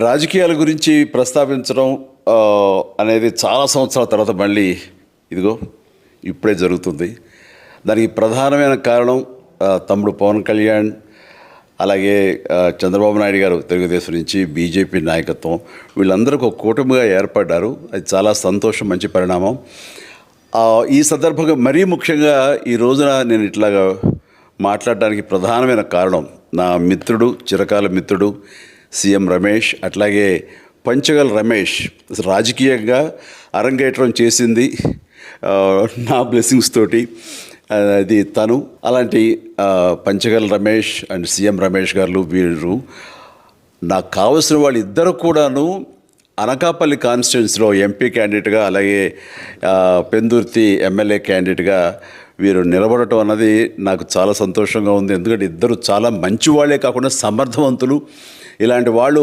రాజకీయాల గురించి ప్రస్తావించడం అనేది చాలా సంవత్సరాల తర్వాత మళ్ళీ ఇదిగో ఇప్పుడే జరుగుతుంది. దానికి ప్రధానమైన కారణం తమ్ముడు పవన్ కళ్యాణ్, అలాగే చంద్రబాబు నాయుడు గారు తెలుగుదేశం నుంచి, బీజేపీ నాయకత్వం వీళ్ళందరూ ఒక కూటమిగా ఏర్పడ్డారు. అది చాలా సంతోషం, మంచి పరిణామం. ఈ సందర్భంగా మరీ ముఖ్యంగా ఈ రోజున నేను ఇట్లాగా మాట్లాడడానికి ప్రధానమైన కారణం నా మిత్రుడు, చిరకాల మిత్రుడు సీఎం రమేష్, అట్లాగే పంచగల్ రమేష్ రాజకీయంగా అరంగేట్రం చేసింది నా బ్లెస్సింగ్స్ తోటి. అది తను. అలాంటి పంచగల్ రమేష్ అండ్ సీఎం రమేష్ గారు వీరు నాకు కావలసిన వాళ్ళు ఇద్దరు కూడాను అనకాపల్లి కాన్స్టిట్యున్సీలో ఎంపీ క్యాండిడేట్గా, అలాగే పెందుర్తి ఎమ్మెల్యే క్యాండిడేట్గా వీరు నిలబడటం అన్నది నాకు చాలా సంతోషంగా ఉంది. ఎందుకంటే ఇద్దరు చాలా మంచి వాళ్ళే కాకుండా సమర్థవంతులు. ఇలాంటి వాళ్ళు